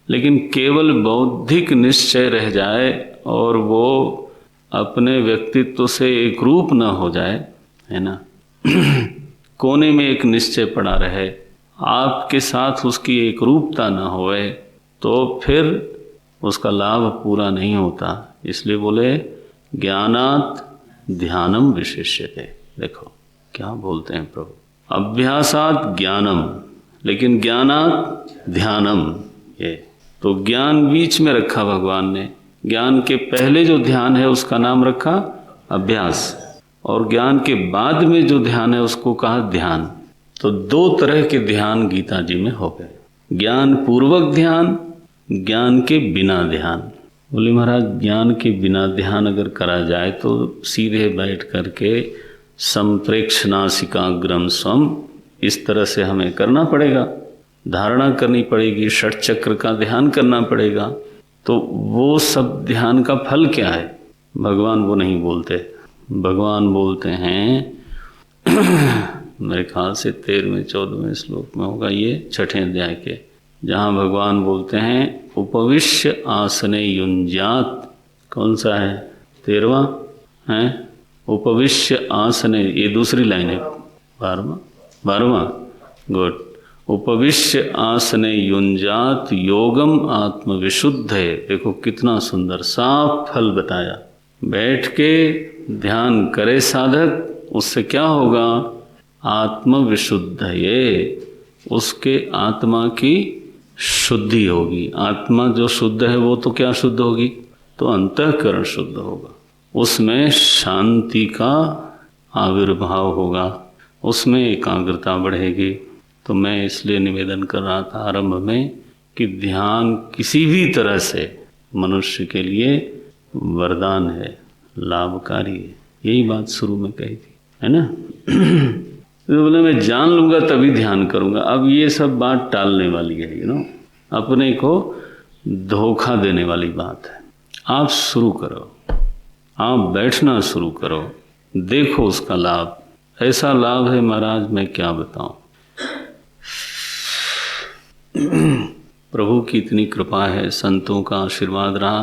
लेकिन केवल बौद्धिक निश्चय रह जाए और वो अपने व्यक्तित्व से एक रूप न हो जाए, है ना, कोने में एक निश्चय पड़ा रहे, आपके साथ उसकी एक रूपता न होए, तो फिर उसका लाभ पूरा नहीं होता। इसलिए बोले ज्ञानात् ध्यानम विशेष्यते। देखो क्या बोलते हैं प्रभु, अभ्यासात् ज्ञानम, लेकिन ज्ञानात् ध्यानम। ये तो ज्ञान बीच में रखा भगवान ने। ज्ञान के पहले जो ध्यान है उसका नाम रखा अभ्यास, और ज्ञान के बाद में जो ध्यान है उसको कहा ध्यान। तो दो तरह के ध्यान गीता जी में हो गए, ज्ञान पूर्वक ध्यान, ज्ञान के बिना ध्यान। बोले महाराज ज्ञान के बिना ध्यान अगर करा जाए तो सीधे बैठ करके संप्रेक्षनासिकाग्रम स्वम, इस तरह से हमें करना पड़ेगा, धारणा करनी पड़ेगी, षट चक्र का ध्यान करना पड़ेगा। तो वो सब ध्यान का फल क्या है? भगवान वो नहीं बोलते। भगवान बोलते हैं मेरे ख्याल से 13वें 14वें श्लोक में होगा ये, 6ठे अध्याय के, जहाँ भगवान बोलते हैं उपविश्य आसने युंज्यात। कौन सा है? 13वां है, उपविश्य आसने, ये दूसरी लाइन है, 12वां, गुड। उपविश्य आसने युंजात योगम आत्मविशुद्ध है। देखो कितना सुंदर साफ फल बताया। बैठ के ध्यान करे साधक, उससे क्या होगा? आत्मविशुद्ध है, ये उसके आत्मा की शुद्धि होगी। आत्मा जो शुद्ध है वो तो क्या शुद्ध होगी? तो अंतःकरण शुद्ध होगा, उसमें शांति का आविर्भाव होगा, उसमें एकाग्रता बढ़ेगी। तो मैं इसलिए निवेदन कर रहा था आरंभ में कि ध्यान किसी भी तरह से मनुष्य के लिए वरदान है, लाभकारी है। यही बात शुरू में कही थी, है ना। तो बोले मैं जान लूँगा तभी ध्यान करूँगा। अब ये सब बात टालने वाली है, अपने को धोखा देने वाली बात है। आप शुरू करो, आप बैठना शुरू करो, देखो उसका लाभ। ऐसा लाभ है महाराज मैं क्या बताऊं। प्रभु की इतनी कृपा है, संतों का आशीर्वाद रहा,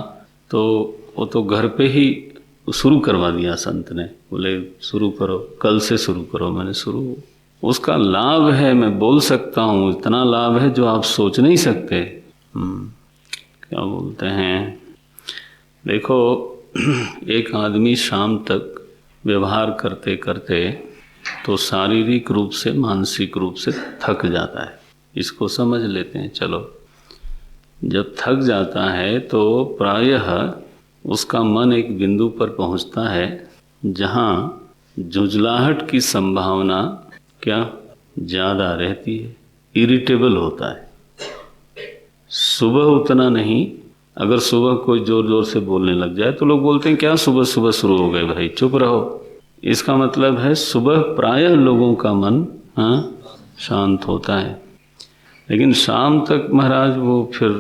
तो वो तो घर पे ही शुरू करवा दिया संत ने। बोले शुरू करो, कल से शुरू करो। मैंने शुरू, उसका लाभ है, मैं बोल सकता हूँ, इतना लाभ है जो आप सोच नहीं सकते। क्या बोलते हैं, देखो एक आदमी शाम तक व्यवहार करते करते तो शारीरिक रूप से मानसिक रूप से थक जाता है। इसको समझ लेते हैं। चलो, जब थक जाता है तो प्रायः उसका मन एक बिंदु पर पहुंचता है जहां झुंझलाहट की संभावना क्या ज़्यादा रहती है, इरिटेबल होता है। सुबह उतना नहीं, अगर सुबह कोई ज़ोर ज़ोर से बोलने लग जाए तो लोग बोलते हैं क्या सुबह सुबह शुरू हो गए भाई, चुप रहो। इसका मतलब है सुबह प्रायः लोगों का मन शांत होता है, लेकिन शाम तक महाराज वो फिर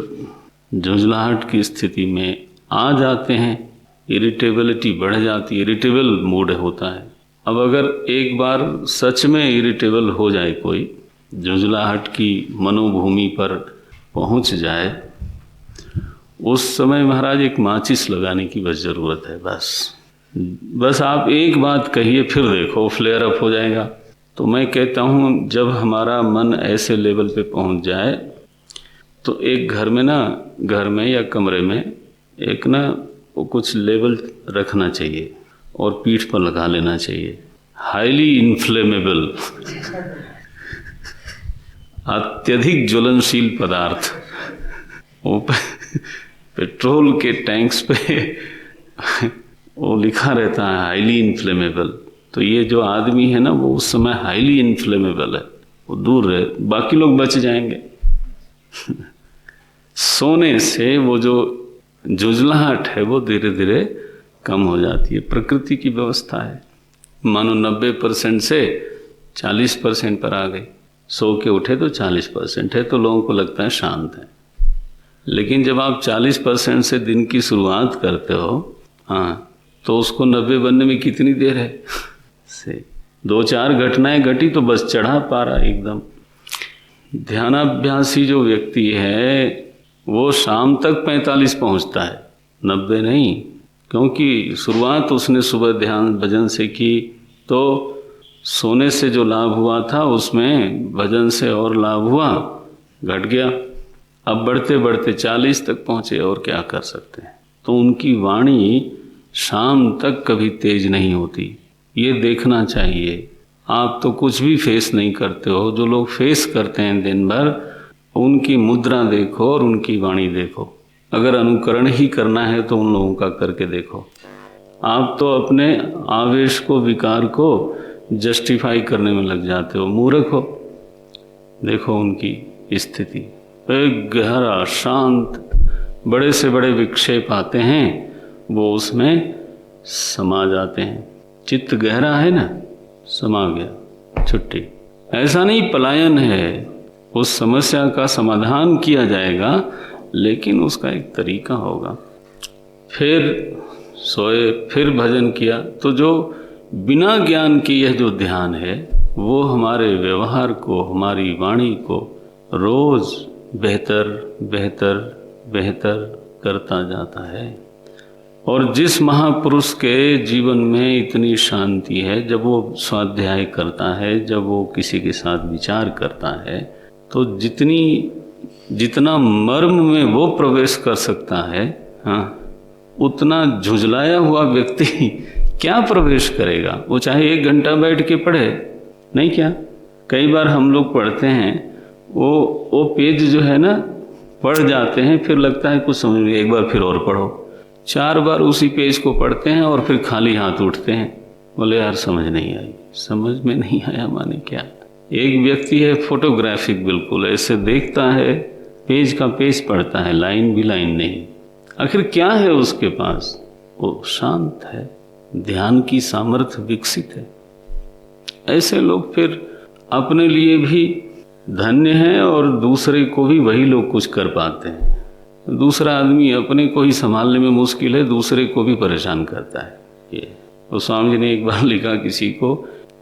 झुंझलाहट की स्थिति में आ जाते हैं, इरिटेबिलिटी बढ़ जाती है, इरिटेबल मूड होता है। अब अगर एक बार सच में इरिटेबल हो जाए, कोई झुंझलाहट की मनोभूमि पर पहुंच जाए, उस समय महाराज एक माचिस लगाने की बस ज़रूरत है। बस आप एक बात कहिए, फिर देखो फ्लेयर अप हो जाएगा। तो मैं कहता हूँ जब हमारा मन ऐसे लेवल पे पहुंच जाए तो एक घर में या कमरे में एक वो कुछ लेवल रखना चाहिए और पीठ पर लगा लेना चाहिए, हाईली इन्फ्लेमेबल, अत्यधिक ज्वलनशील पदार्थ। वो पेट्रोल के टैंक्स पे वो लिखा रहता है हाईली इन्फ्लेमेबल। तो ये जो आदमी है ना, वो उस समय हाईली इन्फ्लेमेबल है, वो दूर रहे, बाकी लोग बच जाएंगे। सोने से वो जो झुंझलाहट है वो धीरे धीरे कम हो जाती है। प्रकृति की व्यवस्था है। मानो 90% से 40% पर आ गई, सो के उठे तो 40% है, तो लोगों को लगता है शांत है। लेकिन जब आप 40% से दिन की शुरुआत करते हो, तो उसको 90 बनने में कितनी देर है से 2-4 घटनाएं घटी तो बस चढ़ा पारा एकदम। ध्यानाभ्यासी जो व्यक्ति है वो शाम तक 45 पहुंचता है, 90 नहीं, क्योंकि शुरुआत उसने सुबह ध्यान भजन से की, तो सोने से जो लाभ हुआ था उसमें भजन से और लाभ हुआ, घट गया। अब बढ़ते बढ़ते 40 तक पहुँचे, और क्या कर सकते हैं। तो उनकी वाणी शाम तक कभी तेज नहीं होती, ये देखना चाहिए। आप तो कुछ भी फेस नहीं करते हो, जो लोग फेस करते हैं दिन भर, उनकी मुद्रा देखो और उनकी वाणी देखो। अगर अनुकरण ही करना है तो उन लोगों का करके देखो। आप तो अपने आवेश को, विकार को जस्टिफाई करने में लग जाते हो, मूर्ख हो। देखो उनकी स्थिति, एक गहरा शांत, बड़े से बड़े विक्षेप आते हैं, वो उसमें समा जाते हैं। चित्त गहरा है ना, समा गया, छुट्टी। ऐसा नहीं पलायन है, उस समस्या का समाधान किया जाएगा, लेकिन उसका एक तरीका होगा। फिर सोए, फिर भजन किया, तो जो बिना ज्ञान के यह जो ध्यान है वो हमारे व्यवहार को, हमारी वाणी को रोज बेहतर बेहतर बेहतर करता जाता है। और जिस महापुरुष के जीवन में इतनी शांति है, जब वो स्वाध्याय करता है, जब वो किसी के साथ विचार करता है, तो जितना मर्म में वो प्रवेश कर सकता है, उतना झुंझलाया हुआ व्यक्ति क्या प्रवेश करेगा। वो चाहे 1 घंटा बैठ के पढ़े, नहीं क्या, कई बार हम लोग पढ़ते हैं, वो पेज जो है ना पढ़ जाते हैं, फिर लगता है कुछ समझ में, एक बार फिर और पढ़ो, 4 बार उसी पेज को पढ़ते हैं और फिर खाली हाथ उठते हैं, बोले यार समझ नहीं आई। समझ में नहीं आया माने क्या। एक व्यक्ति है फोटोग्राफिक, बिल्कुल ऐसे देखता है, पेज का पेज पढ़ता है, लाइन भी लाइन नहीं। आखिर क्या है उसके पास, वो शांत है, ध्यान की सामर्थ्य विकसित है। ऐसे लोग फिर अपने लिए भी धन्य हैं और दूसरे को भी वही लोग कुछ कर पाते हैं। दूसरा आदमी अपने को ही संभालने में मुश्किल है, दूसरे को भी परेशान करता है। ये तो स्वामी जी ने एक बार लिखा किसी को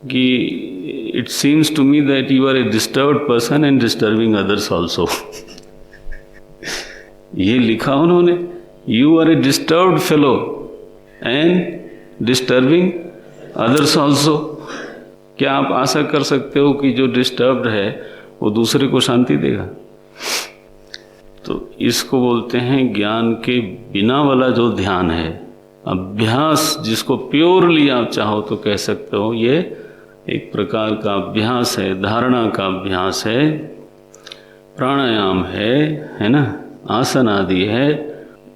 कि it seems to me that you are a disturbed person and disturbing others also. ये लिखा उन्होंने, you are a disturbed fellow and disturbing others also. क्या आप आशा कर सकते हो कि जो डिस्टर्ब्ड है वो दूसरे को शांति देगा? तो इसको बोलते हैं ज्ञान के बिना वाला जो ध्यान है, अभ्यास, जिसको प्योरली आप चाहो तो कह सकते हो, ये एक प्रकार का अभ्यास है, धारणा का अभ्यास है, प्राणायाम है ना, आसन आदि है।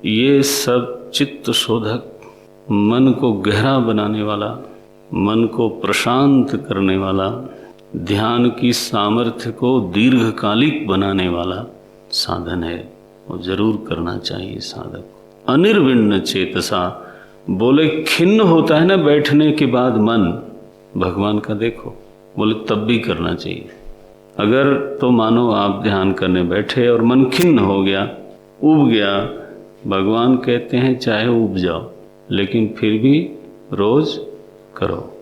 ये सब चित्त शोधक, मन को गहरा बनाने वाला, मन को प्रशांत करने वाला, ध्यान की सामर्थ्य को दीर्घकालिक बनाने वाला साधन है। वो जरूर करना चाहिए साधक। अनिर्विण्ण चेतसा, बोले खिन्न होता है ना बैठने के बाद मन भगवान का, देखो बोले तब भी करना चाहिए। अगर तो मानो आप ध्यान करने बैठे और मन खिन्न हो गया, उब गया, भगवान कहते हैं चाहे उब जाओ लेकिन फिर भी रोज करो।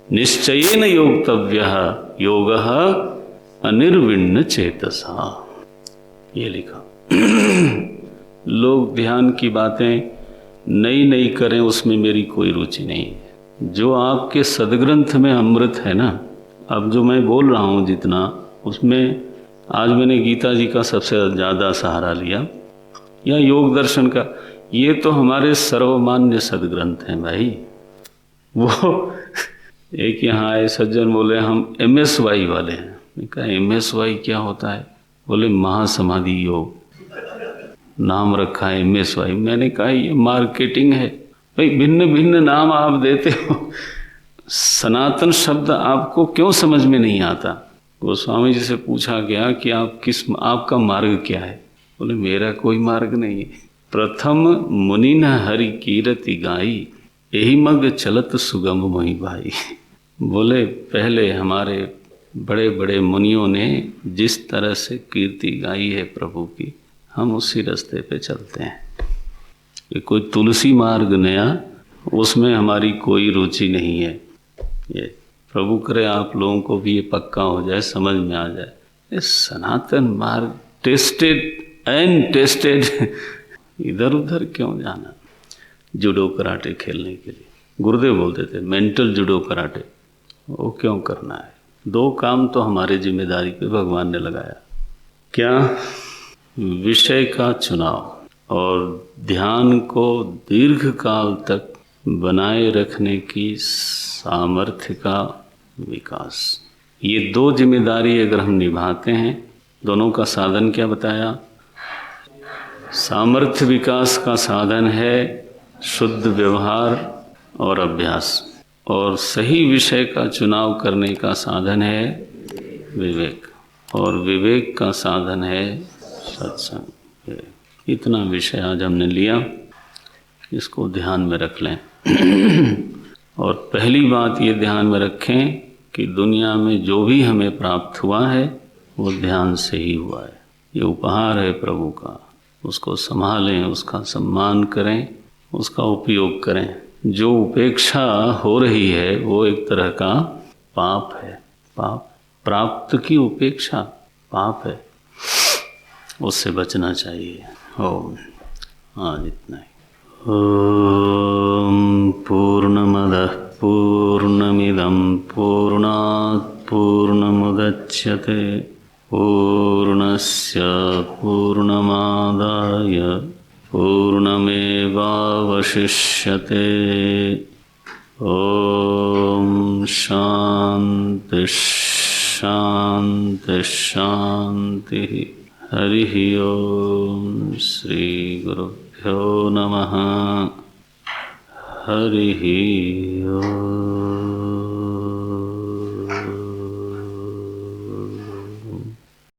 निश्चयेन योक्तव्यः योगः अनिर्विण्ण चेतसा, ये लिखा। लोग ध्यान की बातें नई नई करें, उसमें मेरी कोई रुचि नहीं है। जो आपके सदग्रंथ में अमृत है ना, अब जो मैं बोल रहा हूँ जितना, उसमें आज मैंने गीता जी का सबसे ज़्यादा सहारा लिया या योग दर्शन का। ये तो हमारे सर्वमान्य सदग्रंथ हैं भाई। वो एक यहाँ आए सज्जन, बोले हम MSY वाले हैं। मैंने कहा MSY क्या होता है? बोले महासमाधि योग, नाम रखा है MSY। मैंने कहा ये मार्केटिंग है भाई, भिन्न भिन्न नाम आप देते हो, सनातन शब्द आपको क्यों समझ में नहीं आता? गोस्वामी जी से पूछा गया कि आपका मार्ग क्या है? बोले मेरा कोई मार्ग नहीं है। प्रथम मुनि न हरि कीरति गाई, यही मग चलत सुगम मोहि भाई। बोले पहले हमारे बड़े बड़े मुनियों ने जिस तरह से कीर्ति गाई है प्रभु की, हम उसी रास्ते पे चलते हैं। ये कोई तुलसी मार्ग नया, उसमें हमारी कोई रुचि नहीं है। ये प्रभु करे आप लोगों को भी ये पक्का हो जाए, समझ में आ जाए। ये सनातन मार्ग टेस्टेड एंड टेस्टेड, इधर उधर क्यों जाना? जूडो कराटे खेलने के लिए गुरुदेव बोलते थे मेंटल जूडो कराटे, वो क्यों करना है? 2 काम तो हमारे जिम्मेदारी पे भगवान ने लगाया। क्या? विषय का चुनाव और ध्यान को दीर्घ काल तक बनाए रखने की सामर्थ्य का विकास। ये 2 जिम्मेदारी अगर हम निभाते हैं, दोनों का साधन क्या बताया? सामर्थ्य विकास का साधन है शुद्ध व्यवहार और अभ्यास, और सही विषय का चुनाव करने का साधन है विवेक, और विवेक का साधन है सत्संग। इतना विषय आज हमने लिया, इसको ध्यान में रख लें। और पहली बात ये ध्यान में रखें कि दुनिया में जो भी हमें प्राप्त हुआ है वो ध्यान से ही हुआ है। ये उपहार है प्रभु का, उसको संभालें, उसका सम्मान करें, उसका उपयोग करें। जो उपेक्षा हो रही है वो एक तरह का पाप है। पाप, प्राप्त की उपेक्षा पाप है, उससे बचना चाहिए। ओम, आज इतना ही। ओम पूर्णमदः पूर्णमिदं पूर्णात् पूर्णमुदच्यते पूर्णस्य पूर्णमादाय पूर्णमेवावशिष्यते। ओम शांति शांति शांति। हरिः ओम। श्री गुरुभ्यो नमः। हरिः ओम।